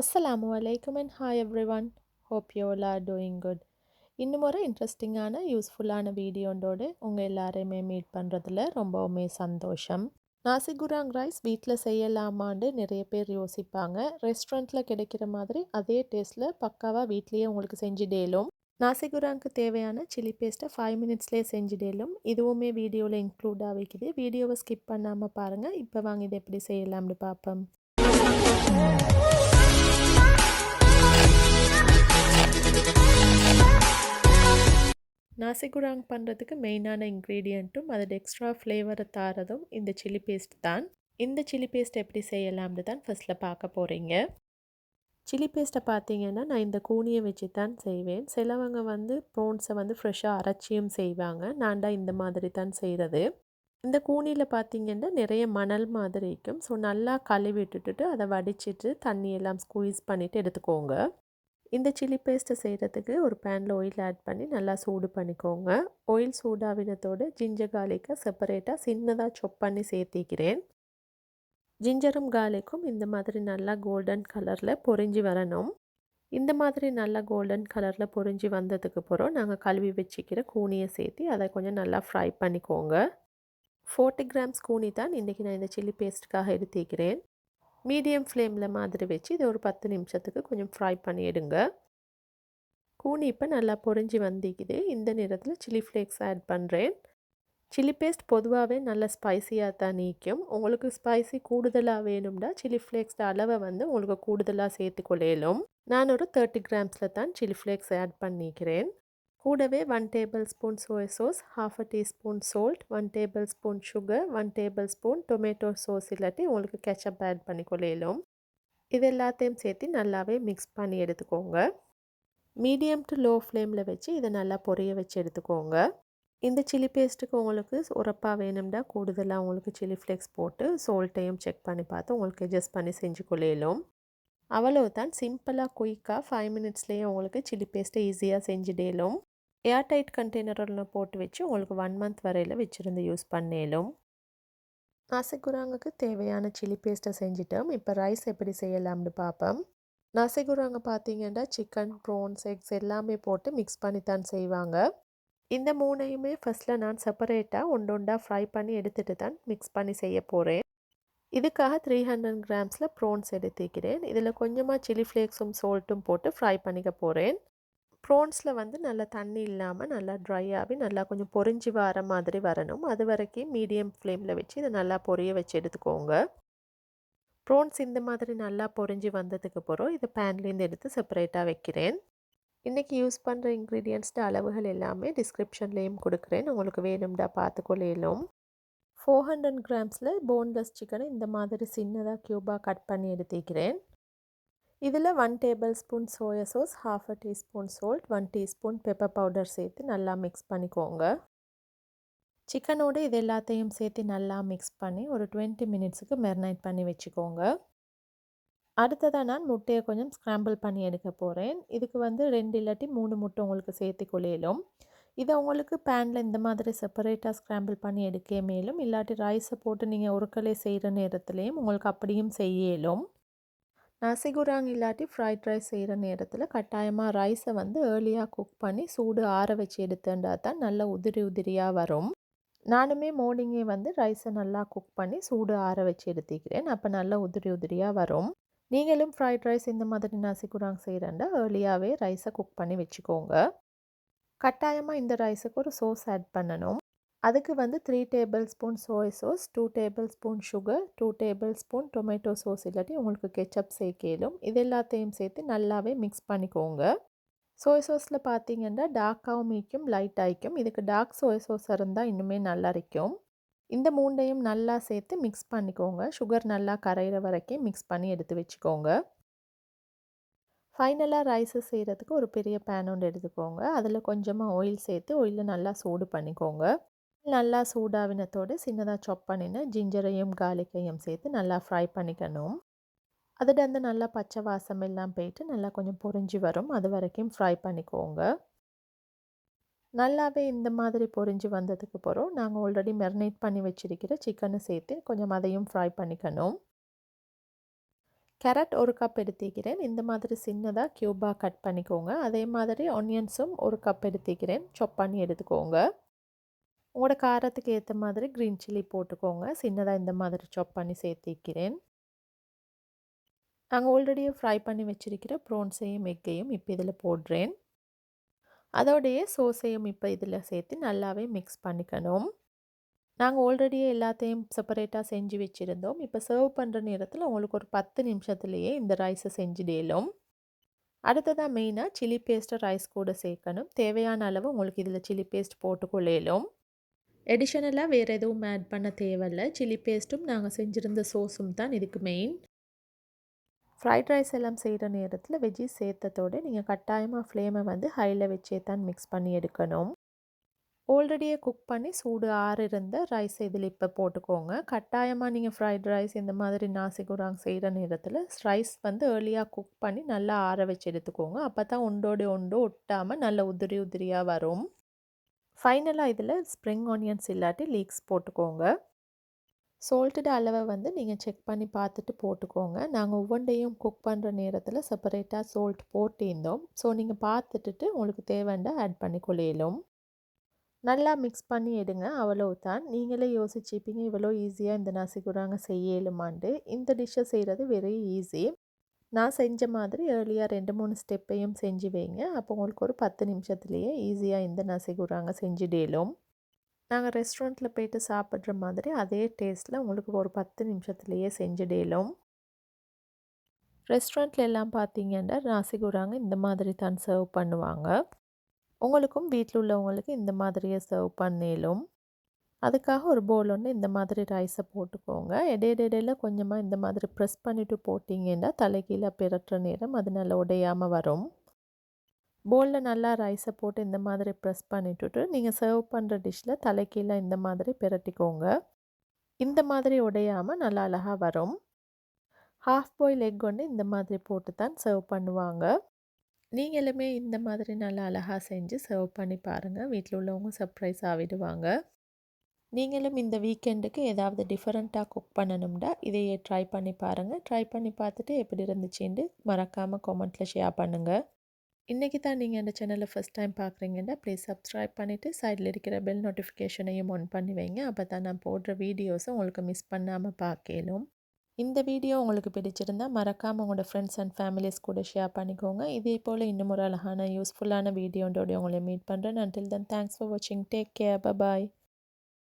Assalamu alaikum and hi everyone. Hope you all are doing good. இன்னும் ஒரு இன்ட்ரெஸ்டிங்கான யூஸ்ஃபுல்லான வீடியோண்டோடு உங்கள் எல்லாரையுமே மீட் பண்ணுறதுல ரொம்பவுமே சந்தோஷம். நாசிகுராங் ரைஸ் வீட்டில் செய்யலாமான்னு நிறைய பேர் யோசிப்பாங்க. ரெஸ்டாரண்ட்டில் கிடைக்கிற மாதிரி அதே டேஸ்ட்டில் பக்காவாக வீட்லேயே உங்களுக்கு செஞ்சுடேலும். நாசிகுராங்க்கு தேவையான சில்லி பேஸ்ட்டை 5 மினிட்ஸ்லேயே செஞ்சுடேலும். இதுவுமே வீடியோவில் இன்க்ளூட் ஆகிக்குது. வீடியோவை ஸ்கிப் பண்ணாமல் பாருங்கள். இப்போ வாங்க இதை எப்படி செய்யலாம்னு பார்ப்போம். நாசிகுராங் பண்ணுறதுக்கு மெயினான இன்க்ரீடியண்ட்டும் அதோட எக்ஸ்ட்ரா ஃப்ளேவரை தாரதும் இந்த சில்லி பேஸ்ட் தான். இந்த சில்லி பேஸ்ட் எப்படி செய்யலாம்னு தான் ஃபஸ்ட்டில் பார்க்க போகிறீங்க. சில்லி பேஸ்ட்டை பார்த்தீங்கன்னா நான் இந்த கூனியை வச்சு தான் செய்வேன். சிலவங்க ப்ரோன்ஸை ஃப்ரெஷ்ஷாக அரைச்சியும் செய்வாங்க. நான் தான் இந்த மாதிரி தான் செய்கிறது. இந்த கூனியில் பார்த்தீங்கன்னா நிறைய மணல் மாதிரி இருக்கும். ஸோ நல்லா கழுவி விட்டுட்டு அதை வடிச்சிட்டு தண்ணியெல்லாம் ஸ்குவீஸ் பண்ணிவிட்டு எடுத்துக்கோங்க. இந்த சில்லி பேஸ்ட்டை செய்கிறதுக்கு ஒரு பேனில் ஆயில் ஆட் பண்ணி நல்லா சூடு பண்ணிக்கோங்க. ஆயில் சூடாவினத்தோடு ஜிஞ்சர் கார்லிக்கை செப்பரேட்டாக சின்னதாக சொப் பண்ணி சேர்த்திக்கிறேன். ஜிஞ்சரும் கார்லிக்கும் இந்த மாதிரி நல்லா கோல்டன் கலரில் பொரிஞ்சு வரணும். இந்த மாதிரி நல்லா கோல்டன் கலரில் பொரிஞ்சு வந்ததுக்கு அப்புறம் நாங்கள் கழுவி வச்சுக்கிற கூனியை சேர்த்து அதை கொஞ்சம் நல்லா ஃப்ரை பண்ணிக்கோங்க. 40 கிராம்ஸ் கூனி தான் இன்றைக்கி நான் இந்த சில்லி பேஸ்ட்டுக்காக எடுத்துக்கிறேன். மீடியம் ஃப்ளேமில் மாதிரி வச்சு இதை ஒரு 10 நிமிஷத்துக்கு கொஞ்சம் ஃப்ரை பண்ணி எடுங்க. கூனி இப்போ நல்லா பொரிஞ்சு வந்திக்குது. இந்த நேரத்தில் சில்லி ஃப்ளேக்ஸ் ஆட் பண்ணுறேன். சில்லி பேஸ்ட் பொதுவாகவே நல்ல ஸ்பைசியாக தான் நீக்கும். உங்களுக்கு ஸ்பைசி கூடுதலாக வேணும்னா சில்லி ஃப்ளேக்ஸ் அளவை உங்களுக்கு கூடுதலாக சேர்த்துக்கொள்ளையிலும். நான் ஒரு 30 கிராம்ஸில் தான் சில்லி ஃப்ளேக்ஸ் ஆட் பண்ணிக்கிறேன். கூடவே 1 table spoon soya sauce, 1/2 teaspoon salt, 1 table spoon sugar, 1 table spoon tomato sauce இல்லாட்டி உங்களுக்கு கெச்சப் ஆட் பண்ணிக்கொள்ளையிலும். இது எல்லாத்தையும் சேர்த்து நல்லாவே மிக்ஸ் பண்ணி எடுத்துக்கோங்க. மீடியம் டு லோ ஃப்ளேமில் வச்சு இதை நல்லா பொரிய வச்சு எடுத்துக்கோங்க. இந்த சில்லி பேஸ்ட்டுக்கு உங்களுக்கு உரப்பாக வேணும்னா கூடுதலாக உங்களுக்கு சில்லி ஃப்ளேக்ஸ் போட்டு சால்ட்டையும் செக் பண்ணி பார்த்து உங்களுக்கு அட்ஜஸ்ட் பண்ணி செஞ்சு கொள்ளையிலும். அவ்வளோதான், சிம்பிளாக குயிக்காக 5 மினிட்ஸ்லேயே உங்களுக்கு சில்லி பேஸ்ட்டை ஈஸியாக செஞ்சுடேலும். ஏர்டைட் கண்டெய்னரில் போட்டு வச்சு உங்களுக்கு 1 மந்த் வரையில் வச்சுருந்து யூஸ் பண்ணேலும். நாசிகுராங்குக்கு தேவையான சில்லி பேஸ்ட்டை செஞ்சுட்டோம். இப்போ ரைஸ் எப்படி செய்யலாம்னு பார்ப்போம். நாசிகுராங்க பார்த்தீங்கன்னா சிக்கன், ப்ரோன்ஸ், எக்ஸ் எல்லாமே போட்டு மிக்ஸ் பண்ணி தான் செய்வாங்க. இந்த மூணையுமே ஃபஸ்ட்டில் நான் செப்பரேட்டாக ஒன்றா ஃப்ரை பண்ணி எடுத்துகிட்டு தான் மிக்ஸ் பண்ணி செய்ய போகிறேன். இதுக்காக 300 கிராம்ஸில் ப்ரோன்ஸ் எடுத்துக்கிறேன். இதில் கொஞ்சமாக சில்லி ஃப்ளேக்ஸும் சால்ட்டும் போட்டு ஃப்ரை பண்ணிக்க போகிறேன். ப்ரோன்ஸில் நல்லா தண்ணி இல்லாமல் நல்லா ட்ரையாகி நல்லா கொஞ்சம் பொரிஞ்சு வர மாதிரி வரணும். அது வரைக்கும் மீடியம் ஃப்ளேமில் வச்சு இதை நல்லா பொரிய வச்சு எடுத்துக்கோங்க. ப்ரோன்ஸ் இந்த மாதிரி நல்லா பொரிஞ்சு வந்ததுக்கு அப்புறம் இதை பேன்லேருந்து எடுத்து செப்பரேட்டாக வைக்கிறேன். இன்றைக்கி யூஸ் பண்ணுற இன்க்ரீடியன்ட்ஸ்ட அளவுகள் எல்லாமே டிஸ்கிரிப்ஷன்லேயும் கொடுக்குறேன். உங்களுக்கு வேணும்டா பார்த்துக்கொள்ளையிலும். 400 கிராம்ஸில் போன்லெஸ் சிக்கனை இந்த மாதிரி சின்னதாக க்யூபாக கட் பண்ணி எடுத்துக்கிறேன். இதில் 1 table spoon soya sauce, 1/2 teaspoon salt, 1 teaspoon pepper powder சேர்த்து நல்லா மிக்ஸ் பண்ணிக்கோங்க. சிக்கனோடு இது எல்லாத்தையும் சேர்த்து நல்லா மிக்ஸ் பண்ணி ஒரு 20 மினிட்ஸுக்கு மெரினேட் பண்ணி வச்சுக்கோங்க. அடுத்ததாக நான் முட்டையை கொஞ்சம் ஸ்க்ராம்பிள் பண்ணி எடுக்க போகிறேன். இதுக்கு 2 இல்லாட்டி 3 முட்டை உங்களுக்கு சேர்த்து கொள்ளையிலும். இதை உங்களுக்கு பேனில் இந்த மாதிரி செப்பரேட்டாக ஸ்க்ராம்பிள் பண்ணி எடுக்க மேலும் இல்லாட்டி ரைஸை போட்டு நீங்கள் ஒருக்கலை செய்கிற நேரத்துலேயும் உங்களுக்கு அப்படியும் செய்யலும். நாசிகுராங் இல்லாட்டி ஃப்ரைட் ரைஸ் செய்கிற நேரத்தில் கட்டாயமாக ரைஸை ஏர்லியாக குக் பண்ணி சூடு ஆற வச்சு எடுத்துட்டா தான் நல்லா உதிரி உதிரியாக வரும். நானுமே மார்னிங்கே ரைஸை நல்லா குக் பண்ணி சூடு ஆற வச்சு எடுத்துக்கிறேன். அப்போ நல்லா உதிரி உதிரியாக வரும். நீங்களும் ஃப்ரைட் ரைஸ் இந்த மாதிரி நாசிகுராங் செய்கிறேன்டா ஏர்லியாகவே ரைஸை குக் பண்ணி வச்சுக்கோங்க. கட்டாயமாக இந்த ரைஸுக்கு ஒரு சோஸ் ஆட் பண்ணணும். அதுக்கு 3 table spoon soya sauce, 2 table spoon sugar, 2 table spoon tomato sauce இல்லாட்டி உங்களுக்கு கெச்சப் சேர்க்கலும். இது எல்லாத்தையும் சேர்த்து நல்லாவே மிக்ஸ் பண்ணிக்கோங்க. சோயா சாஸில் பார்த்தீங்கன்னா டார்க்காகவும் இருக்கும், லைட் ஆகிக்கும். இதுக்கு டார்க் சோயா சாஸ் இருந்தால் இன்னுமே நல்லா இருக்கும். இந்த மூண்டையும் நல்லா சேர்த்து மிக்ஸ் பண்ணிக்கோங்க. சுகர் நல்லா கரையிற வரைக்கும் மிக்ஸ் பண்ணி எடுத்து வச்சுக்கோங்க. ஃபைனலாக ரைஸை செய்கிறதுக்கு ஒரு பெரிய பேன் ஒன்று எடுத்துக்கோங்க. அதில் கொஞ்சமாக ஆயில் சேர்த்து ஆயிலில் நல்லா சூடு பண்ணிக்கோங்க. நல்லா சூடாவினத்தோடு சின்னதாக சாப் பண்ணின ஜிஞ்சரையும் கார்லிக்கையும் சேர்த்து நல்லா ஃப்ரை பண்ணிக்கணும். அதில் நல்லா பச்சை வாசம் எல்லாம் போயிட்டு நல்லா கொஞ்சம் பொரிஞ்சு வரும். அது வரைக்கும் ஃப்ரை பண்ணிக்கோங்க. நல்லாவே இந்த மாதிரி பொரிஞ்சு வந்ததுக்கு அப்புறம் நாங்கள் ஆல்ரெடி மெரினேட் பண்ணி வச்சுருக்கிற சிக்கனை சேர்த்து கொஞ்சம் அதையும் ஃப்ரை பண்ணிக்கணும். கேரட் 1 கப் எடுத்துக்கிறேன். இந்த மாதிரி சின்னதாக க்யூபாக கட் பண்ணிக்கோங்க. அதே மாதிரி ஆனியன்ஸும் 1 கப் எடுத்துக்கிறேன். சாப் பண்ணி எடுத்துக்கோங்க. உங்களோட காரத்துக்கு ஏற்ற மாதிரி க்ரீன் சில்லி போட்டுக்கோங்க. சின்னதாக இந்த மாதிரி சாப் பண்ணி சேர்த்திக்கிறேன். நாங்கள் ஆல்ரெடியே ஃப்ரை பண்ணி வச்சுருக்கிற ப்ரான்ஸையும் எக்கையும் இப்போ இதில் போடுறேன். அதோடைய சோஸையும் இப்போ இதில் சேர்த்து நல்லாவே மிக்ஸ் பண்ணிக்கணும். நாங்கள் ஆல்ரெடியே எல்லாத்தையும் செப்பரேட்டாக செஞ்சு வச்சுருந்தோம். இப்போ சர்வ் பண்ணுற நேரத்தில் உங்களுக்கு ஒரு 10 நிமிஷத்துலேயே இந்த ரைஸை செஞ்சுடலும். அடுத்ததாக மெயினாக சில்லி பேஸ்ட்டை ரைஸ் கூட சேர்க்கணும். தேவையான அளவு உங்களுக்கு இதில் சில்லி பேஸ்ட் போட்டுக்கொள்ளலும். எடிஷனலாக வேறு எதுவும் ஆட் பண்ண தேவையில்லை. சில்லி பேஸ்ட்டும் நாங்கள் செஞ்சுருந்த சோஸும் தான் இதுக்கு மெயின். ஃப்ரைட் ரைஸ் எல்லாம் செய்கிற நேரத்தில் வெஜ்ஜீஸ் சேர்த்ததோடு நீங்கள் கட்டாயமாக ஃப்ளேமை வந்து ஹையில் வச்சே தான் மிக்ஸ் பண்ணி எடுக்கணும். ஆல்ரெடியே குக் பண்ணி சூடு ஆறிருந்த ரைஸ் இதில் இப்போ போட்டுக்கோங்க. கட்டாயமாக நீங்கள் ஃப்ரைட் ரைஸ் இந்த மாதிரி நாசி குராங் செய்கிற நேரத்தில் ரைஸ் வந்து ஏர்லியாக குக் பண்ணி நல்லா ஆற வச்சு எடுத்துக்கோங்க. அப்போ தான் ஒன்றோடு ஒன்று ஒட்டாமல் நல்ல உதிரி உதிரியாக வரும். ஃபைனலாக இதில் ஸ்ப்ரிங் ஆனியன்ஸ் இல்லாட்டி லீக்ஸ் போட்டுக்கோங்க. சால்ட்டோட அளவை வந்து நீங்கள் செக் பண்ணி பார்த்துட்டு போட்டுக்கோங்க. நாங்கள் ஒவ்வொன்றையும் குக் பண்ணுற நேரத்தில் செப்பரேட்டாக சால்ட் போட்டிருந்தோம். ஸோ நீங்கள் பார்த்துட்டு உங்களுக்கு தேவைண்டா ஆட் பண்ணிக்கொள்ளையிலும். நல்லா மிக்ஸ் பண்ணி எடுங்க. அவ்வளவுதான். நீங்களே யோசிச்சுப்பீங்க இவ்வளோ ஈஸியாக இந்த நசி குராங்க செய்யலுமாண்டு. இந்த டிஷ்ஷை செய்கிறது வெரி ஈஸி. நான் செஞ்ச மாதிரி ஏர்லியாக 2-3 ஸ்டெப்பையும் செஞ்சு வைங்க. அப்போ உங்களுக்கு ஒரு 10 நிமிஷத்துலேயே ஈஸியாக இந்த நசி குராங்க செஞ்சுடலும். நாங்கள் ரெஸ்டாரண்ட்டில் போய்ட்டு சாப்பிட்ற மாதிரி அதே டேஸ்ட்டில் உங்களுக்கு ஒரு 10 நிமிஷத்துலேயே செஞ்சுடலும். ரெஸ்டாரண்ட்டில் எல்லாம் பார்த்தீங்கன்னா நாசி குராங்க இந்த மாதிரி தான் சர்வ் பண்ணுவாங்க. உங்களுக்கும் வீட்டில் உள்ளவங்களுக்கு இந்த மாதிரியே சர்வ் பண்ணலும். அதுக்காக ஒரு பவுல் ஒன்று இந்த மாதிரி ரைஸை போட்டுக்கோங்க. இடையிடையில கொஞ்சமாக இந்த மாதிரி ப்ரெஸ் பண்ணிவிட்டு போட்டிங்கன்னா தலைகீழ பிரட்டுற நேரம் அது நல்லா உடையாமல் வரும். பவுலில் நல்லா ரைஸை போட்டு இந்த மாதிரி ப்ரெஸ் பண்ணிவிட்டுட்டு நீங்கள் சர்வ் பண்ணுற டிஷ்ஷில் தலைகீழ இந்த மாதிரி பிரட்டிக்கோங்க. இந்த மாதிரி உடையாமல் நல்லா அழகாக வரும். ஹாஃப் பாயில் எக் ஒன்று இந்த மாதிரி போட்டு தான் சர்வ் பண்ணுவாங்க. நீங்களுமே இந்த மாதிரி நல்லா அழகாக செஞ்சு சர்வ் பண்ணி பாருங்கள். வீட்டில் உள்ளவங்க சர்ப்ரைஸ் ஆகிடுவாங்க. நீங்களும் இந்த வீக்கெண்டுக்கு ஏதாவது டிஃப்ரெண்ட்டாக குக் பண்ணணும்னா இதையே ட்ரை பண்ணி பாருங்கள். ட்ரை பண்ணி பார்த்துட்டு எப்படி இருந்துச்சுன்னு மறக்காமல் கமெண்ட்டில் ஷேர் பண்ணுங்கள். இன்றைக்கி தான் நீங்கள் இந்த சேனலை ஃபஸ்ட் டைம் பார்க்குறீங்கன்னா ப்ளீஸ் சப்ஸ்கிரைப் பண்ணிவிட்டு சைடில் இருக்கிற பெல் நோட்டிஃபிகேஷனையும் ஆன் பண்ணி வைங்க. அப்போ தான் நான் போடுற வீடியோஸை உங்களுக்கு மிஸ் பண்ணாமல் பார்க்கலும். இந்த வீடியோ உங்களுக்கு பிடிச்சிருந்தா மறக்காமல் உங்களோட ஃப்ரெண்ட்ஸ் அண்ட் ஃபேமிலிஸ் கூட ஷேர் பண்ணிக்கோங்க. இதே போல் இன்னும் ஒரு அழகான யூஸ்ஃபுல்லான வீடியோண்டோட உங்களை மீட் பண்ணுறேன். until then thanks for watching. Take care. Bye bye.